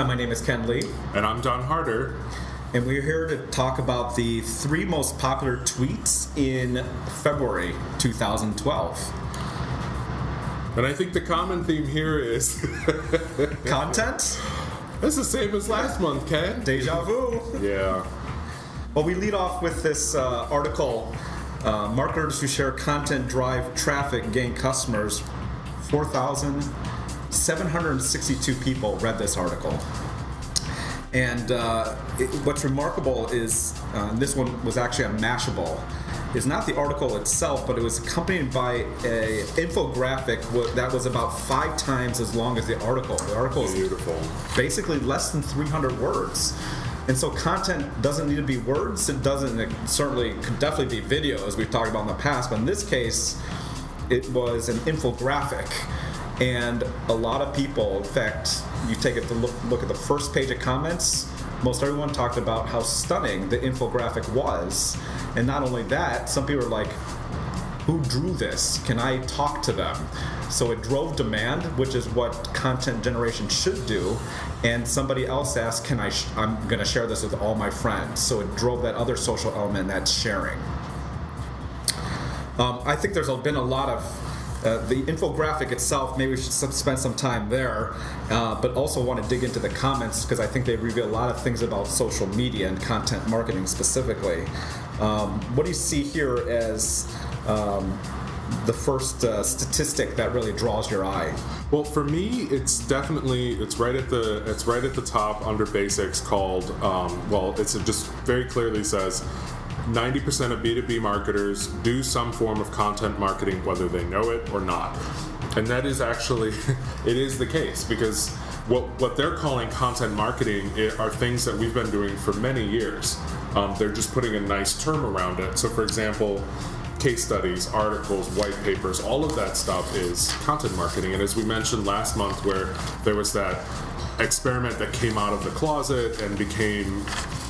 my name is Ken Lee. And I'm Don Harder. And we're here to talk about the 3 most popular tweets in February 2012. And I think the common theme here is... Content? It's the same as last month, Ken. Deja vu. Yeah. Well, we lead off with this article. Marketers who share content drive traffic gain customers. 4,762 people read this article. And what's remarkable is, this one was actually on Mashable, is not the article itself, but it was accompanied by an infographic that was about 5 times as long as the article. The article is beautiful. Basically less than 300 words. And so content doesn't need to be words. It certainly could definitely be video, as we've talked about in the past, but in this case, it was an infographic. And a lot of people, in fact, you take it to look at the first page of comments, most everyone talked about how stunning the infographic was. And not only that, some people are like, who drew this? Can I talk to them? So it drove demand, which is what content generation should do. And somebody else asked, I'm going to share this with all my friends. So it drove that other social element, that's sharing. I think there's been a lot of the infographic itself, maybe we should spend some time there, but also want to dig into the comments because I think they reveal a lot of things about social media and content marketing specifically. What do you see here as the first statistic that really draws your eye? Well, for me, it's right at the top under basics called it just very clearly says 90% of B2B marketers do some form of content marketing, whether they know it or not. And that is actually, it is the case, because what they're calling content marketing are things that we've been doing for many years. They're just putting a nice term around it. So for example, case studies, articles, white papers, all of that stuff is content marketing. And as we mentioned last month, where there was that experiment that came out of the closet and became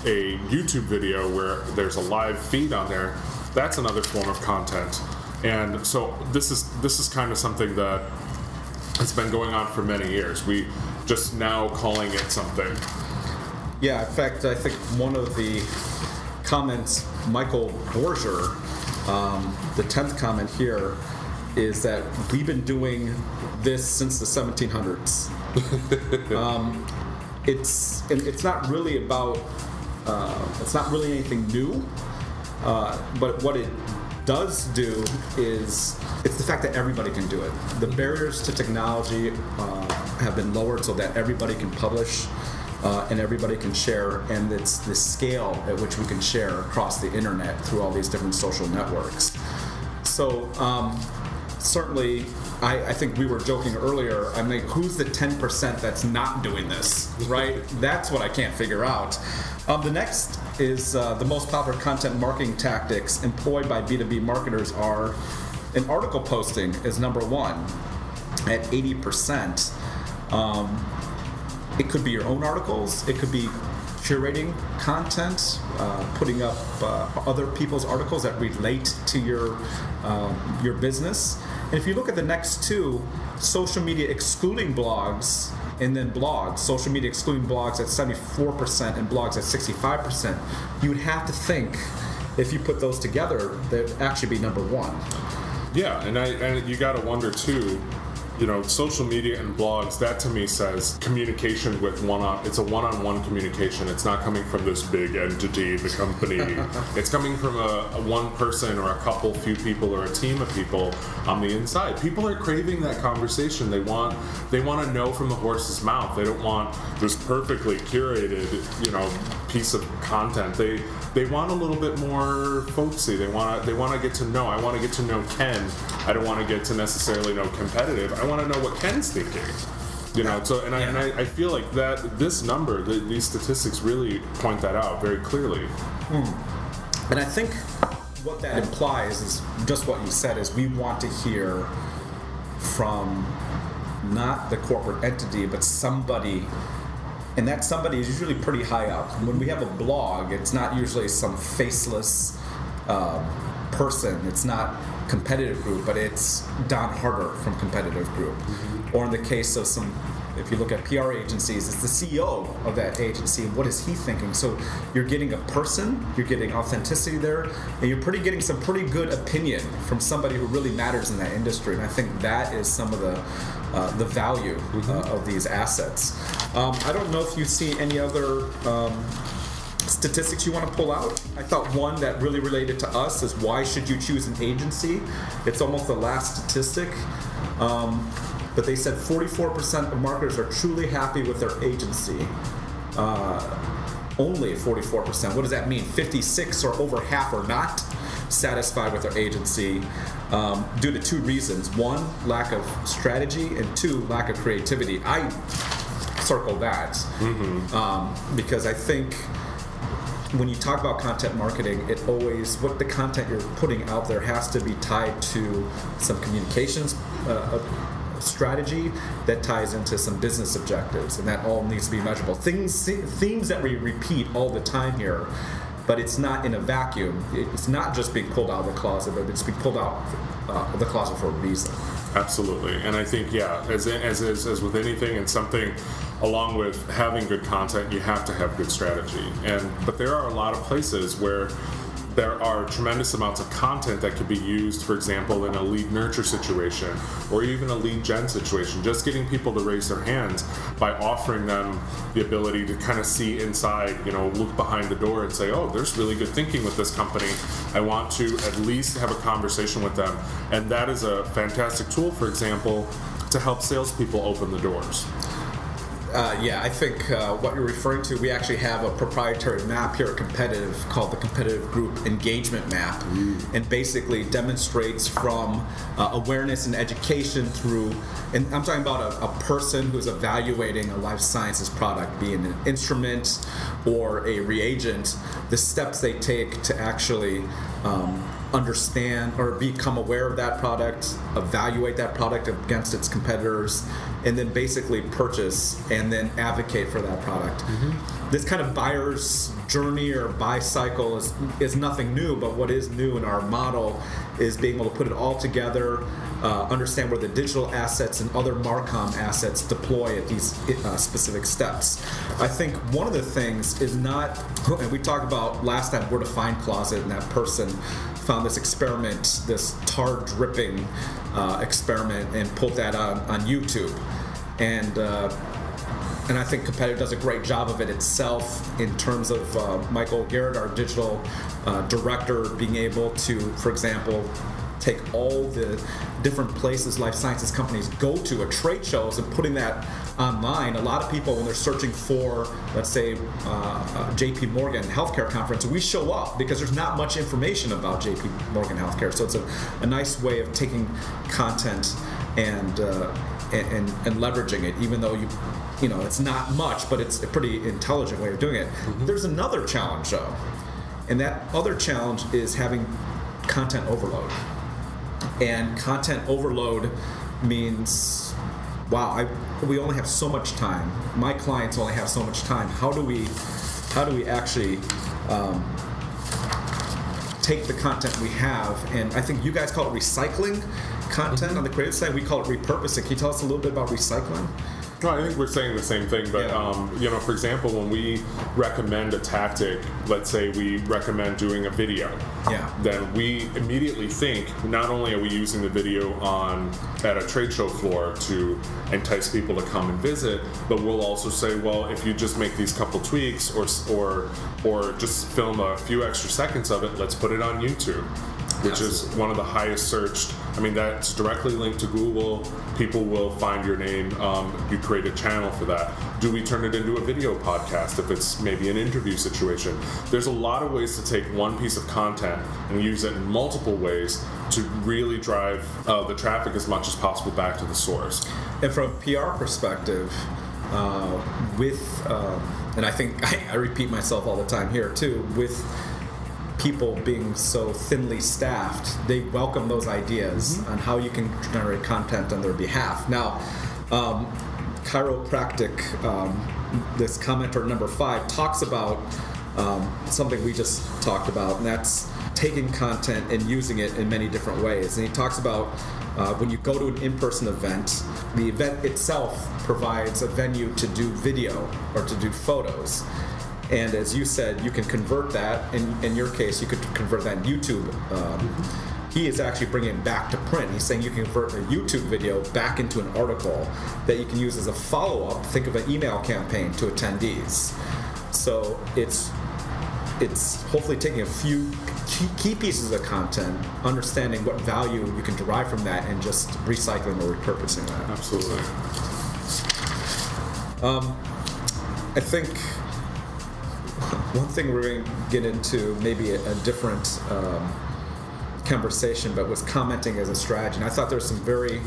a YouTube video where there's a live feed on there, that's another form of content. And so this is kind of something that has been going on for many years. We just now calling it something. Yeah, in fact, I think one of the comments, Michael Borger, the 10th comment here, is that we've been doing this since the 1700s. It's not really about it's not really anything new, but what it does do is it's the fact that everybody can do it. The barriers to technology have been lowered so that everybody can publish and everybody can share, and it's the scale at which we can share across the internet through all these different social networks. So certainly, I think we were joking earlier, I mean, who's the 10% that's not doing this, right? That's what I can't figure out. The next is the most popular content marketing tactics employed by B2B marketers are, an article posting is number 1 at 80%. It could be your own articles, it could be curating content, putting up other people's articles that relate to your business. And if you look at the next 2, social media excluding blogs, and then blogs, social media excluding blogs at 74% and blogs at 65%, you would have to think, if you put those together, they'd actually be number 1. Yeah, and you got to wonder too, social media and blogs, that to me says communication with it's a one-on-one communication. It's not coming from this big entity, the company. It's coming from a one person or a few people or a team of people on the inside. People are craving that conversation. They want to know from the horse's mouth. They don't want this perfectly curated, piece of content. They want a little bit more folksy. They want to get to know. I want to get to know Ken. I don't want to get to necessarily know competitive. I want to know what Ken's thinking. So I feel like that this number, these statistics really point that out very clearly. And I think what that implies is just what you said, is we want to hear from not the corporate entity, but somebody, and that somebody is usually pretty high up. When we have a blog, it's not usually some faceless person. It's not Competitive Group, but it's Don Harder from Competitive Group. Mm-hmm. Or in the case of some if you look at PR agencies, it's the CEO of that agency, and what is he thinking? So you're getting a person, you're getting authenticity there, and you're getting some pretty good opinion from somebody who really matters in that industry. And I think that is some of the value of these assets. I don't know if you see any other statistics you want to pull out. I thought one that really related to us is why should you choose an agency? It's almost the last statistic. But they said 44% of marketers are truly happy with their agency. Only 44%. What does that mean? 56 or over half are not satisfied with their agency due to two reasons. One, lack of strategy, and two, lack of creativity. I circle that because I think when you talk about content marketing, it always, what the content you're putting out there has to be tied to some communications strategy that ties into some business objectives, and that all needs to be measurable. Themes that we repeat all the time here, but it's not in a vacuum. It's not just being pulled out of the closet, but it's being pulled out of the closet for a reason. Absolutely, and I think as with anything and something, along with having good content, you have to have good strategy. But there are a lot of places where there are tremendous amounts of content that could be used, for example, in a lead nurture situation or even a lead gen situation. Just getting people to raise their hands by offering them the ability to kind of see inside, look behind the door and say, oh, there's really good thinking with this company. I want to at least have a conversation with them. And that is a fantastic tool, for example, to help salespeople open the doors. I think what you're referring to, we actually have a proprietary map here at Competitive called the Competitive Group Engagement Map, and basically demonstrates from awareness and education through, and I'm talking about a person who's evaluating a life sciences product, being an instrument or a reagent, the steps they take to actually understand or become aware of that product, evaluate that product against its competitors, and then basically purchase and then advocate for that product. This kind of buyer's journey or buy cycle is nothing new, but what is new in our model is being able to put it all together, understand where the digital assets and other Marcom assets deploy at these specific steps. I think one of the things is not, and we talked about last time where to find closet, and that person found this experiment, this tar dripping experiment, and pulled that on YouTube. And I think Competitive does a great job of it itself in terms of Michael Garrett, our digital director, being able to, for example, take all the different places life sciences companies go to at trade shows and putting that online. A lot of people, when they're searching for, let's say, JP Morgan Healthcare Conference, we show up because there's not much information about JP Morgan Healthcare. So it's a nice way of taking content and leveraging it, even though it's not much, but it's a pretty intelligent way of doing it. There's another challenge, though, and that other challenge is having content overload. And content overload means, wow, we only have so much time. My clients only have so much time. How do we actually take the content we have, and I think you guys call it recycling content on the creative side. We call it repurposing. Can you tell us a little bit about recycling? No, I think we're saying the same thing, but for example, when we recommend a tactic, let's say we recommend doing a video, then we immediately think not only are we using the video at a trade show floor to entice people to come and visit, but we'll also say, well, if you just make these couple tweaks or just film a few extra seconds of it, let's put it on YouTube, which is one of the highest searched. I mean, that's directly linked to Google. People will find your name. You create a channel for that. Do we turn it into a video podcast if it's maybe an interview situation? There's a lot of ways to take one piece of content and use it in multiple ways to really drive the traffic as much as possible back to the source. And from a PR perspective, and I think I repeat myself all the time here too, with people being so thinly staffed, they welcome those ideas on how you can generate content on their behalf. Now, chiropractic, this commenter number 5 talks about something we just talked about, and that's taking content and using it in many different ways. And he talks about when you go to an in-person event, the event itself provides a venue to do video or to do photos. And as you said, you can convert that. In your case, you could convert that in YouTube. He is actually bringing it back to print. He's saying you can convert a YouTube video back into an article that you can use as a follow-up. Think of an email campaign to attendees. So it's hopefully taking a few key pieces of content, understanding what value you can derive from that, and just recycling or repurposing that. Absolutely. I think one thing we're going to get into, maybe a different conversation, but was commenting as a strategy. And I thought there were some very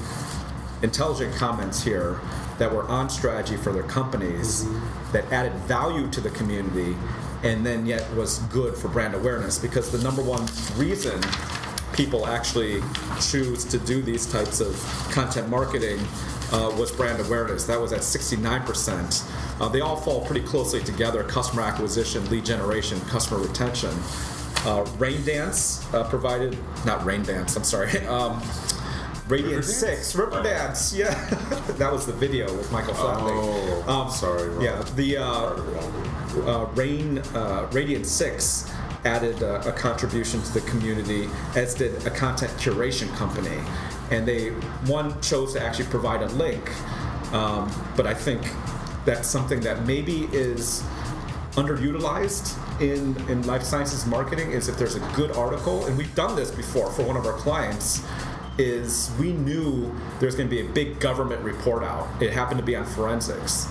intelligent comments here that were on strategy for their companies that added value to the community and then yet was good for brand awareness, because the number one reason people actually choose to do these types of content marketing was brand awareness. That was at 69%. They all fall pretty closely together: customer acquisition, lead generation, customer retention. Radiant 6, Riverdance, yeah. That was the video with Michael Flatley. Sorry. Yeah, the Radiant 6 added a contribution to the community, as did a content curation company. And one chose to actually provide a link, but I think that's something that maybe is underutilized in life sciences marketing, is if there's a good article, and we've done this before for one of our clients, is we knew there's going to be a big government report out. It happened to be on forensics.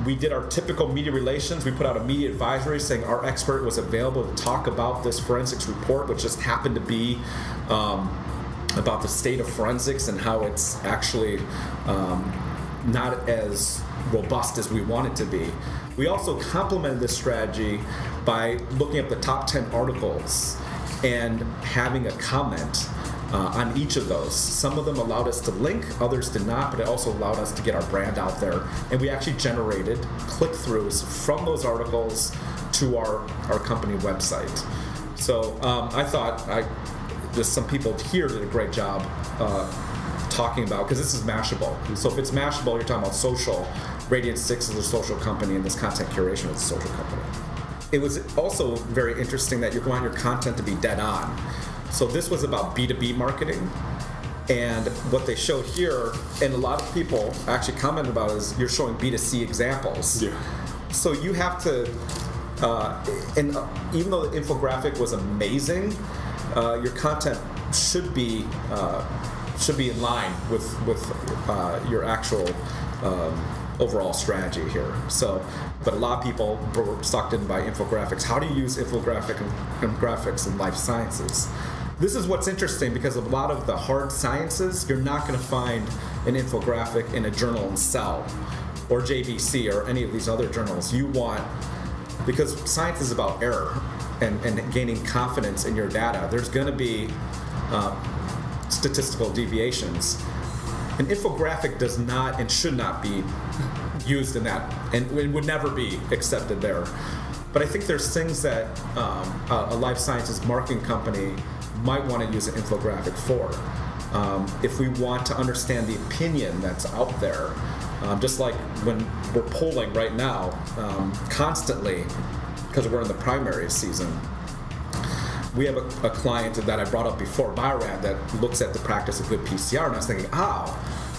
We did our typical media relations. We put out a media advisory saying our expert was available to talk about this forensics report, which just happened to be about the state of forensics and how it's actually not as robust as we want it to be. We also complemented this strategy by looking at the top 10 articles and having a comment on each of those. Some of them allowed us to link, others did not, but it also allowed us to get our brand out there. And we actually generated click-throughs from those articles to our company website. So I thought just some people here did a great job talking about, because this is Mashable. So if it's Mashable, you're talking about social. Radiant 6 is a social company, and this content curation is a social company. It was also very interesting that you want your content to be dead on. So this was about B2B marketing, and what they showed here, and a lot of people actually commented about, is you're showing B2C examples. Yeah. So you have to, and even though the infographic was amazing, your content should be in line with your actual overall strategy here. So, but a lot of people were sucked in by infographics. How do you use infographics in life sciences? This is what's interesting, because a lot of the hard sciences, you're not going to find an infographic in a journal in Cell or JBC or any of these other journals. Because science is about error and gaining confidence in your data. There's going to be statistical deviations. An infographic does not and should not be used in that, and it would never be accepted there. But I think there's things that a life sciences marketing company might want to use an infographic for. If we want to understand the opinion that's out there, just like when we're polling right now, constantly, because we're in the primary season, we have a client that I brought up before, Biorad, that looks at the practice of good PCR, and I was thinking,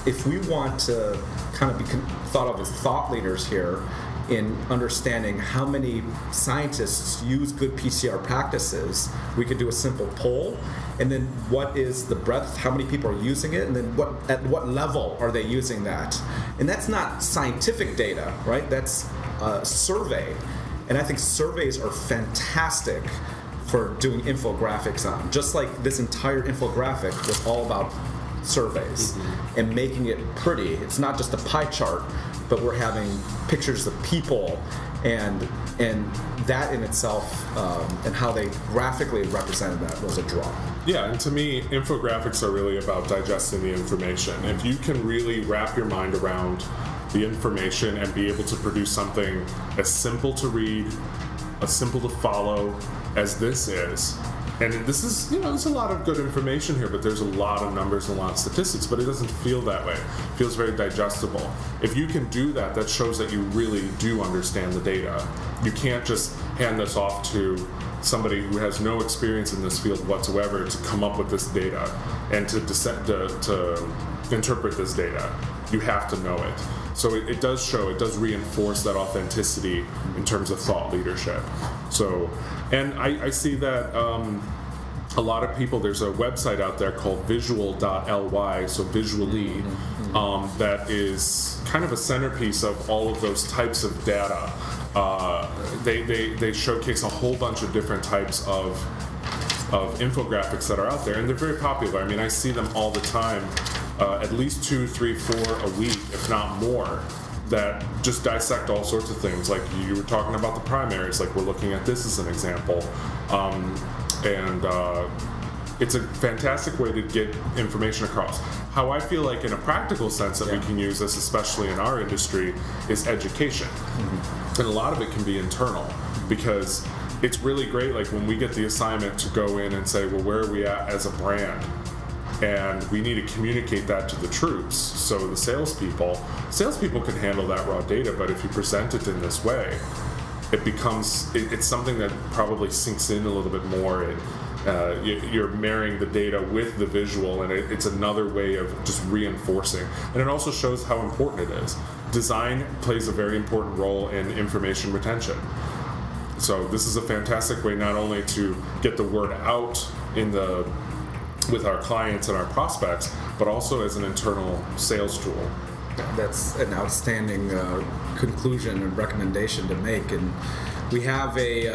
if we want to kind of be thought of as thought leaders here in understanding how many scientists use good PCR practices, we could do a simple poll, and then what is the breadth, how many people are using it, and then at what level are they using that? And that's not scientific data, right? That's a survey. And I think surveys are fantastic for doing infographics on. Just like this entire infographic was all about surveys and making it pretty. It's not just a pie chart, but we're having pictures of people and that in itself, and how they graphically represented that was a draw. Yeah, and to me, infographics are really about digesting the information. If you can really wrap your mind around the information and be able to produce something as simple to read as simple to follow as this is. And this is, there's a lot of good information here, but there's a lot of numbers and a lot of statistics, but it doesn't feel that way. It feels very digestible. If you can do that, that shows that you really do understand the data. You can't just hand this off to somebody who has no experience in this field whatsoever to come up with this data and to interpret this data. You have to know it. So it does show, it does reinforce that authenticity in terms of thought leadership. So, and I see that a lot of people, there's a website out there called visual.ly, so visually, that is kind of a centerpiece of all of those types of data. They showcase a whole bunch of different types of infographics that are out there, and they're very popular. I mean, I see them all the time, at least 2, 3, 4 a week, if not more, that just dissect all sorts of things. Like you were talking about the primaries, like we're looking at this as an example. It's a fantastic way to get information across. How I feel like in a practical sense that we can use this, especially in our industry, is education. And a lot of it can be internal, because it's really great, like when we get the assignment to go in and say, well, where are we at as a brand? And we need to communicate that to the troops. So the salespeople can handle that raw data, but if you present it in this way, it's something that probably sinks in a little bit more, and you're marrying the data with the visual, and it's another way of just reinforcing. And it also shows how important it is. Design plays a very important role in information retention. So this is a fantastic way not only to get the word out with our clients and our prospects, but also as an internal sales tool. That's an outstanding conclusion and recommendation to make. And we have a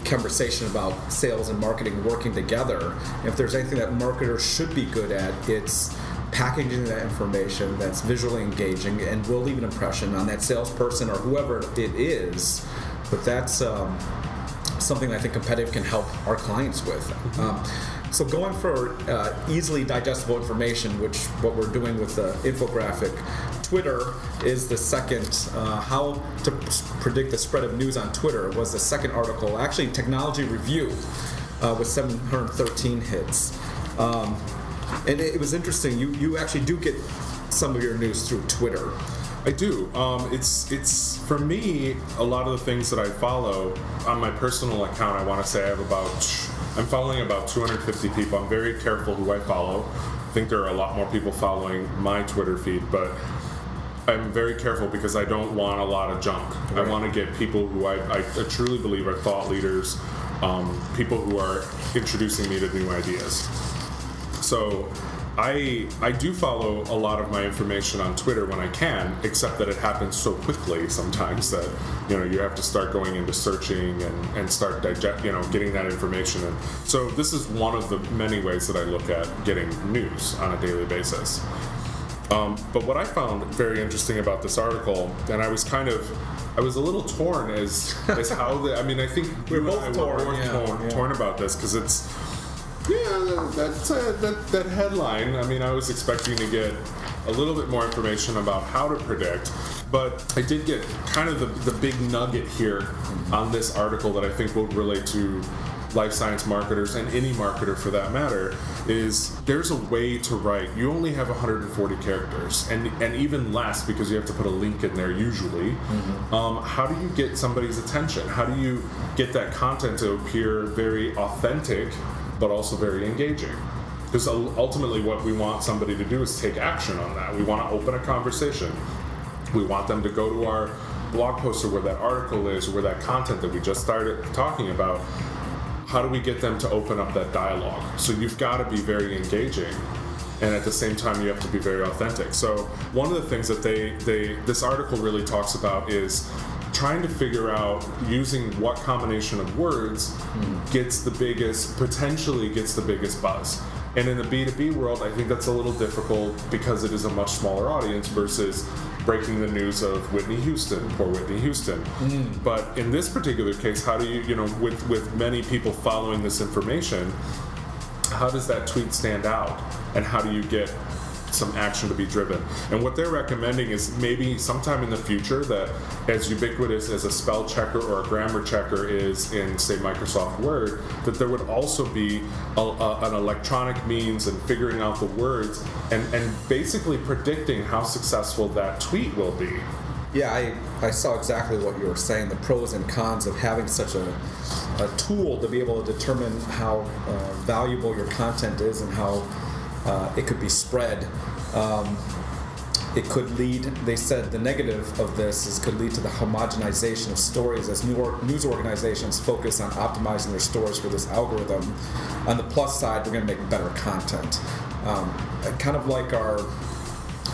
conversation about sales and marketing working together. And if there's anything that marketers should be good at, it's packaging that information that's visually engaging and will leave an impression on that salesperson or whoever it is. But that's something I think Competitive can help our clients with. So going for easily digestible information, which what we're doing with the infographic, Twitter is the second. How to predict the spread of news on Twitter was the second article. Actually, Technology Review with 713 hits. And it was interesting. You actually do get some of your news through Twitter. I do. It's for me, a lot of the things that I follow on my personal account, I want to say I'm following about 250 people. I'm very careful who I follow. I think there are a lot more people following my Twitter feed, but I'm very careful because I don't want a lot of junk. Right. I want to get people who I truly believe are thought leaders, people who are introducing me to new ideas. So I do follow a lot of my information on Twitter when I can, except that it happens so quickly sometimes that you have to start going into searching and start getting that information. And so this is one of the many ways that I look at getting news on a daily basis. But what I found very interesting about this article, and I was a little torn as how I think we're both torn about this, because it's. Yeah, that headline, I was expecting to get a little bit more information about how to predict, but I did get kind of the big nugget here on this article that I think will relate to life science marketers and any marketer for that matter, is there's a way to write. You only have 140 characters, and even less because you have to put a link in there usually. How do you get somebody's attention? How do you get that content to appear very authentic but also very engaging? Because ultimately what we want somebody to do is take action on that. We want to open a conversation. We want them to go to our blog post or where that article is, or where that content that we just started talking about. How do we get them to open up that dialogue? So you've got to be very engaging, and at the same time you have to be very authentic. So one of the things that this article really talks about is trying to figure out using what combination of words potentially gets the biggest buzz. And in the B2B world, I think that's a little difficult because it is a much smaller audience versus breaking the news of Whitney Houston, poor Whitney Houston. But in this particular case, how do you, with many people following this information, how does that tweet stand out? And how do you get some action to be driven. And what they're recommending is maybe sometime in the future that as ubiquitous as a spell checker or a grammar checker is in, say, Microsoft Word, that there would also be an electronic means in figuring out the words and basically predicting how successful that tweet will be. Yeah, I saw exactly what you were saying, the pros and cons of having such a tool to be able to determine how valuable your content is and how it could be spread. It could lead, they said the negative of this is could lead to the homogenization of stories as news organizations focus on optimizing their stories for this algorithm. On the plus side, we're going to make better content. Kind of like our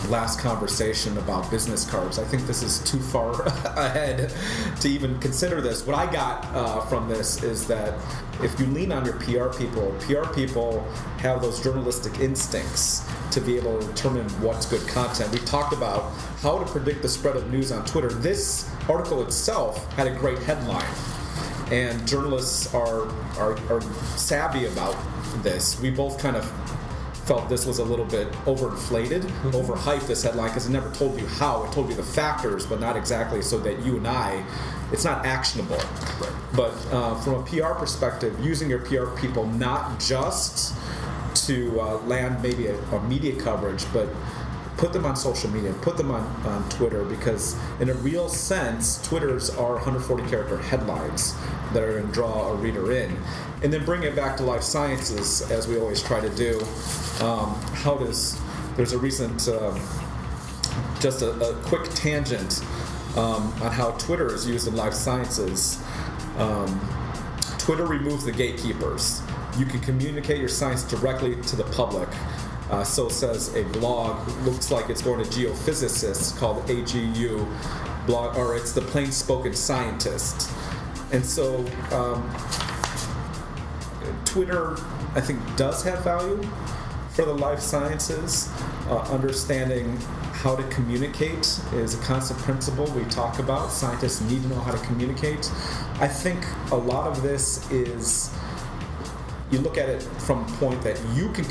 last conversation about business cards. I think this is too far ahead to even consider this. What I got from this is that if you lean on your PR people have those journalistic instincts to be able to determine what's good content. We talked about how to predict the spread of news on Twitter. This article itself had a great headline, and journalists are savvy about this. We both kind of felt this was a little bit overinflated, overhyped, this headline, because it never told you how. It told you the factors, but not exactly so that you and I, it's not actionable. Right. But from a PR perspective, using your PR people not just to land maybe a media coverage, but put them on social media, put them on Twitter, because in a real sense, Twitters are 140-character headlines that are going to draw a reader in. And then bring it back to life sciences, as we always try to do. There's a recent, just a quick tangent on how Twitter is used in life sciences. Twitter removes the gatekeepers. You can communicate your science directly to the public. So says a blog. Looks like it's going to geophysicists called AGU blog, or it's the Plain Spoken Scientist. And so Twitter, I think, does have value for the life sciences. Understanding how to communicate is a constant principle we talk about. Scientists need to know how to communicate. I think a lot of this is, you look at it from a point that you can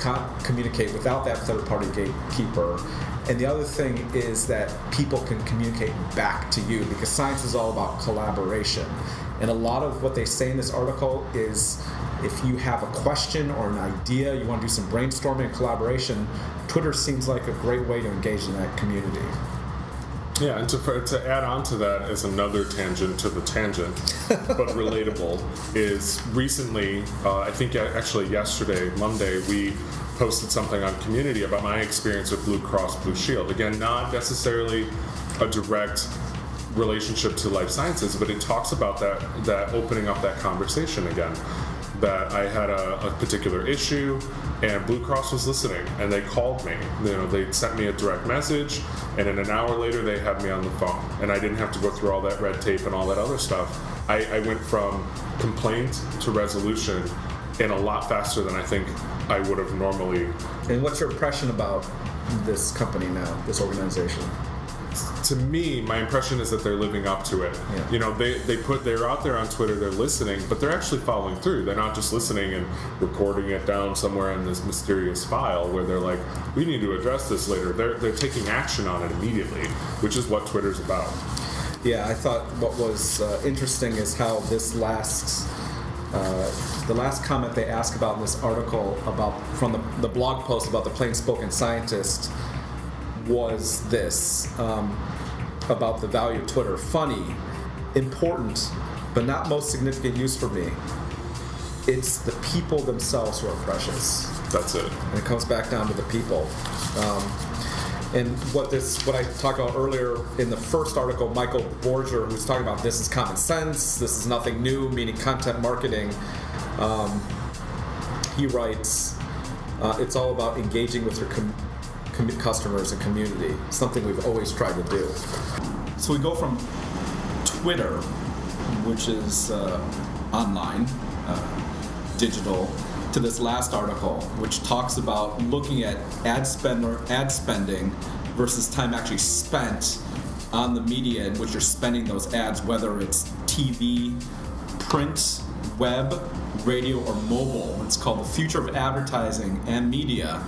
communicate without that third-party gatekeeper. And the other thing is that people can communicate back to you, because science is all about collaboration. And a lot of what they say in this article is, if you have a question or an idea, you want to do some brainstorming and collaboration, Twitter seems like a great way to engage in that community. Yeah, and to add on to that as another tangent to the tangent, but relatable, is recently, I think actually yesterday, Monday, we posted something on Community about my experience with Blue Cross Blue Shield. Again, not necessarily a direct relationship to life sciences, but it talks about that opening up that conversation again. That I had a particular issue, and Blue Cross was listening, and they called me. They sent me a direct message, and then an hour later they had me on the phone, and I didn't have to go through all that red tape and all that other stuff. I went from complaint to resolution in a lot faster than I think I would have normally. And what's your impression about this company now, this organization? To me, my impression is that they're living up to it. Yeah. They're out there on Twitter, they're listening, but they're actually following through. They're not just listening and recording it down somewhere in this mysterious file where they're like, we need to address this later. They're taking action on it immediately, which is what Twitter's about. Yeah, I thought what was interesting is how this the last comment they asked about in this article from the blog post about the Plain Spoken Scientist was this, about the value of Twitter. Funny, important, but not most significant use for me. It's the people themselves who are precious. That's it. And it comes back down to the people. And what I talked about earlier in the first article, Michael Borger, who's talking about this is common sense, this is nothing new, meaning content marketing. He writes, it's all about engaging with your customers and community, something we've always tried to do. So we go from Twitter, which is online, digital, to this last article, which talks about looking at ad spending versus time actually spent on the media in which you're spending those ads, whether it's TV, print, web, radio, or mobile. It's called The Future of Advertising and Media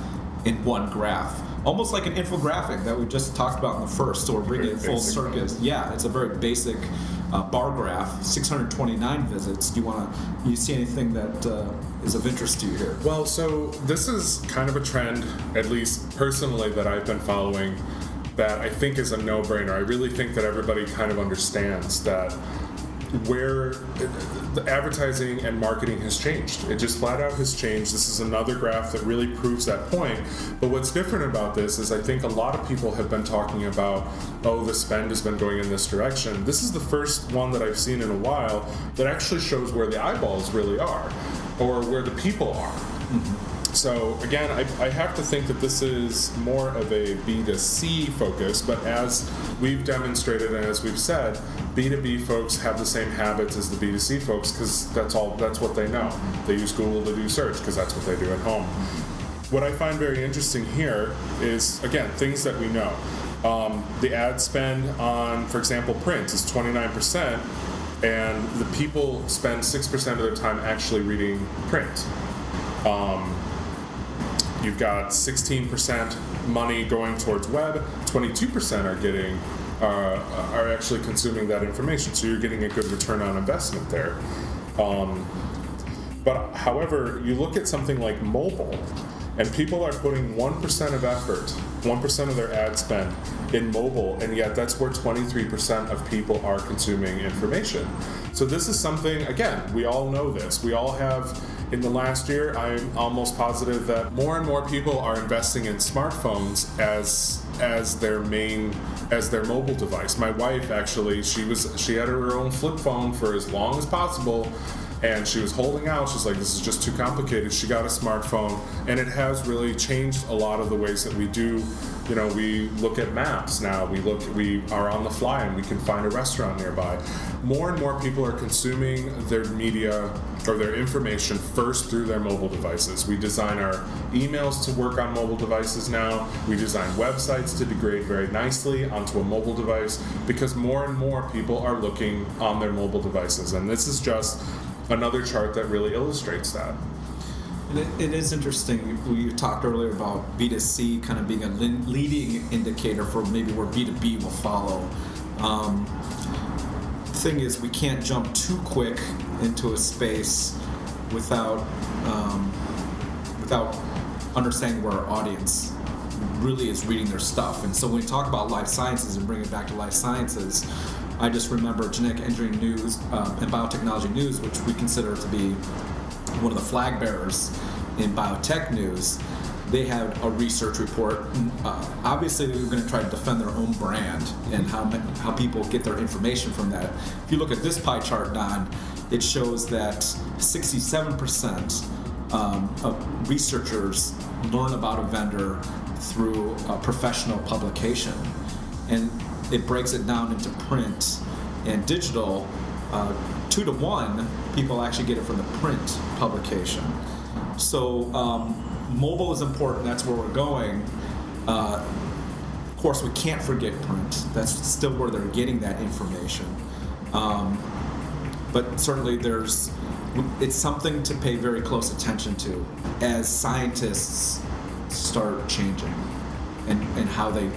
in one graph. Almost like an infographic that we just talked about in the first, so we're bringing it full circle. Yeah, it's a very basic bar graph, 629 visits. Do you see anything that is of interest to you here? Well, so this is kind of a trend, at least personally, that I've been following that I think is a no-brainer. I really think that everybody kind of understands that where the advertising and marketing has changed. It just flat out has changed. This is another graph that really proves that point. But what's different about this is I think a lot of people have been talking about, oh, the spend has been going in this direction. This is the first one that I've seen in a while that actually shows where the eyeballs really are, or where the people are. Mm-hmm. So again, I have to think that this is more of a B2C focus, but as we've demonstrated and as we've said, B2B folks have the same habits as the B2C folks because that's what they know. They use Google to do search because that's what they do at home. What I find very interesting here is, again, things that we know. The ad spend on, for example, print is 29%, and the people spend 6% of their time actually reading print. You've got 16% money going towards web, 22% are actually consuming that information. So you're getting a good return on investment there. But however, you look at something like mobile, and people are putting 1% of effort, 1% of their ad spend in mobile, and yet that's where 23% of people are consuming information. So this is something, again, we all know this. We all have, in the last year, I'm almost positive that more and more people are investing in smartphones as their mobile device. My wife, actually, she had her own flip phone for as long as possible, and she was holding out. She's like, this is just too complicated. She got a smartphone, and it has really changed a lot of the ways that we do. You know, we look at maps now. We are on the fly, and we can find a restaurant nearby. More and more people are consuming their media or their information first through their mobile devices. We design our emails to work on mobile devices now. We design websites to degrade very nicely onto a mobile device because more and more people are looking on their mobile devices. And this is just another chart that really illustrates that. It is interesting. We talked earlier about B2C kind of being a leading indicator for maybe where B2B will follow. The thing is, we can't jump too quick into a space without understanding where our audience really is reading their stuff. And so when we talk about life sciences and bring it back to life sciences, I just remember genetic engineering news and biotechnology news, which we consider to be one of the flag bearers in biotech news. They had a research report. Obviously, they were going to try to defend their own brand and how people get their information from that. If you look at this pie chart, Don, it shows that 67% of researchers learn about a vendor through a professional publication. And it breaks it down into print and digital. 2 to 1, people actually get it from the print publication. So mobile is important. That's where we're going. Of course, we can't forget print. That's still where they're getting that information. But certainly it's something to pay very close attention to as scientists start changing and how they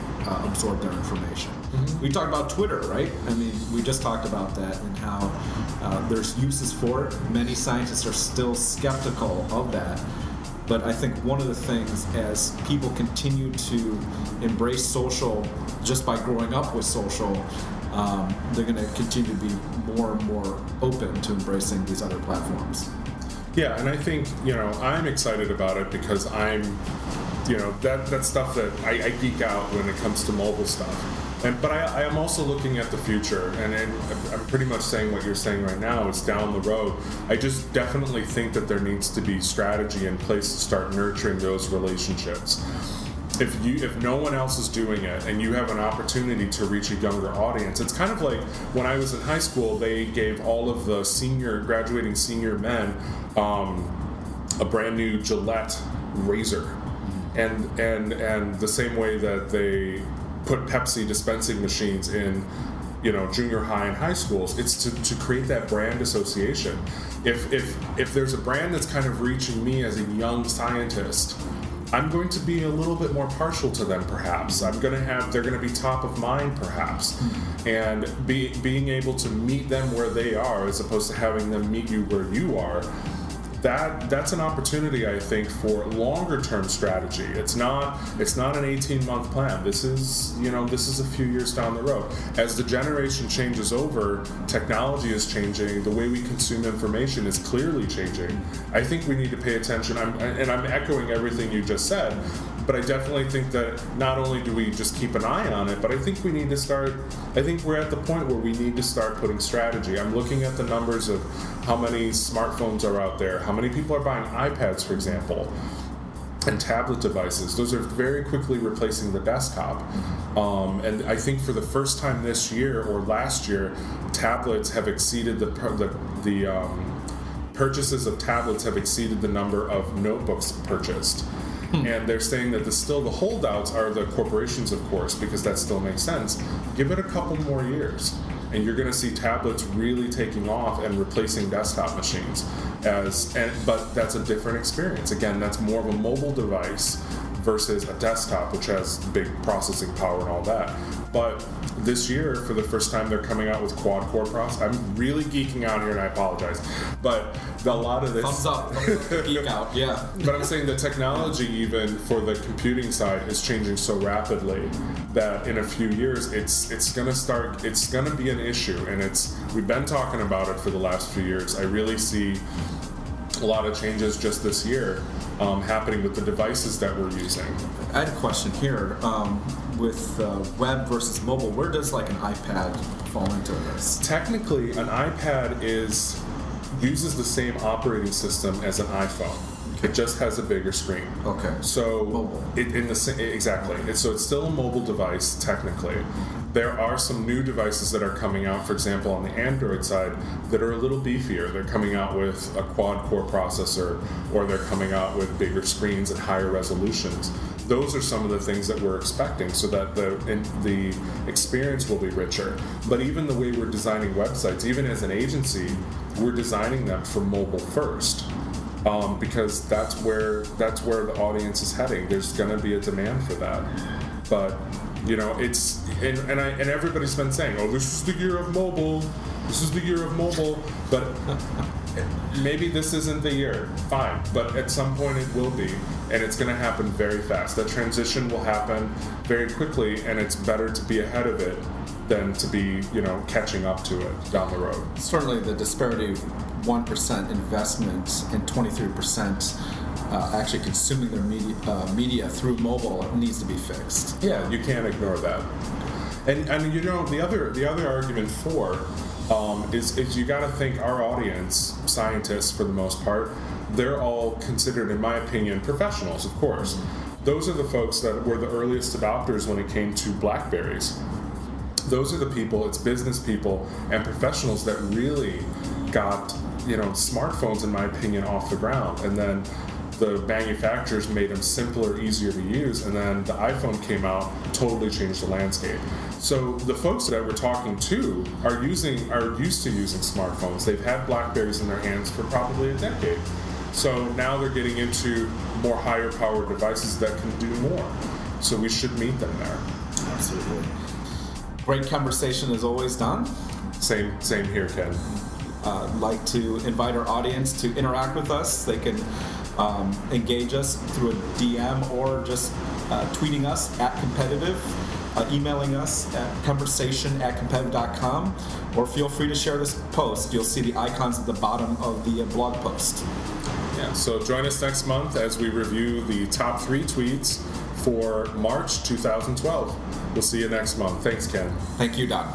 absorb their information. Mm-hmm. We talked about Twitter, right? I mean, we just talked about that and how there's uses for it. Many scientists are still skeptical of that. But I think one of the things, as people continue to embrace social just by growing up with social, they're going to continue to be more and more open to embracing these other platforms. Yeah, and I think, I'm excited about it because I'm, that's stuff that I geek out when it comes to mobile stuff. But I am also looking at the future, and I'm pretty much saying what you're saying right now. It's down the road. I just definitely think that there needs to be strategy in place to start nurturing those relationships. If no one else is doing it and you have an opportunity to reach a younger audience, it's kind of like when I was in high school, they gave all of the graduating senior men a brand new Gillette razor, and the same way that they put Pepsi dispensing machines in, junior high and high schools. It's to create that brand association. If there's a brand that's kind of reaching me as a young scientist, I'm going to be a little bit more partial to them, perhaps. They're going to be top of mind, perhaps. And being able to meet them where they are, as opposed to having them meet you where you are, that's an opportunity, I think, for longer term strategy. It's not an 18-month plan. This is a few years down the road. As the generation changes over, technology is changing. The way we consume information is clearly changing. I think we need to pay attention. I'm echoing everything you just said, but I definitely think that not only do we just keep an eye on it, but I think we need to start. I think we're at the point where we need to start putting strategy. I'm looking at the numbers of how many smartphones are out there, how many people are buying iPads, for example, and tablet devices. Those are very quickly replacing the desktop. And I think for the first time this year or last year, tablets have exceeded the purchases of tablets have exceeded the number of notebooks purchased. And they're saying that the holdouts are the corporations, of course, because that still makes sense. Give it a couple more years, and you're going to see tablets really taking off and replacing desktop machines. But that's a different experience. Again, that's more of a mobile device versus a desktop, which has big processing power and all that. But this year, for the first time, they're coming out with quad-core processing. I'm really geeking out here, and I apologize. But a lot of this... Thumbs up, geek out, yeah. But I'm saying the technology, even for the computing side, is changing so rapidly that in a few years, it's going to be an issue. And we've been talking about it for the last few years. I really see a lot of changes just this year happening with the devices that we're using. I had a question here. With web versus mobile, where does like an iPad fall into this? Technically, an iPad uses the same operating system as an iPhone. Okay. It just has a bigger screen. Okay. So mobile. Exactly. So it's still a mobile device technically. There are some new devices that are coming out, for example, on the Android side, that are a little beefier. They're coming out with a quad-core processor, or they're coming out with bigger screens at higher resolutions. Those are some of the things that we're expecting, so that the experience will be richer. But even the way we're designing websites, even as an agency, we're designing them for mobile first, because that's where the audience is heading. There's going to be a demand for that, but. It's and everybody's been saying, "Oh, this is the year of mobile. This is the year of mobile." But maybe this isn't the year. Fine, but at some point it will be, and it's going to happen very fast. That transition will happen very quickly, and it's better to be ahead of it than to be, catching up to it down the road. Certainly, the disparity of 1% investment and 23%. Actually consuming their media through mobile needs to be fixed. Yeah, you can't ignore that. And the other argument for is you got to think our audience, scientists for the most part, they're all considered, in my opinion, professionals, of course. Those are the folks that were the earliest adopters when it came to BlackBerries. Those are the people, it's business people and professionals that really got, smartphones, in my opinion, off the ground. And then the manufacturers made them simpler, easier to use, and then the iPhone came out, totally changed the landscape. So the folks that we're talking to are used to using smartphones. They've had BlackBerries in their hands for probably a decade. So now they're getting into more higher powered devices that can do more. So we should meet them there. Absolutely. Great conversation as always, Don. Same here, Ken. Like to invite our audience to interact with us. They can engage us through a DM or just tweeting us at Competitive, emailing us at Chemversation@competitive.com, or feel free to share this post. You'll see the icons at the bottom of the blog post. Yeah, so join us next month as we review the top 3 tweets for March 2012. We'll see you next month. Thanks, Ken. Thank you, Don.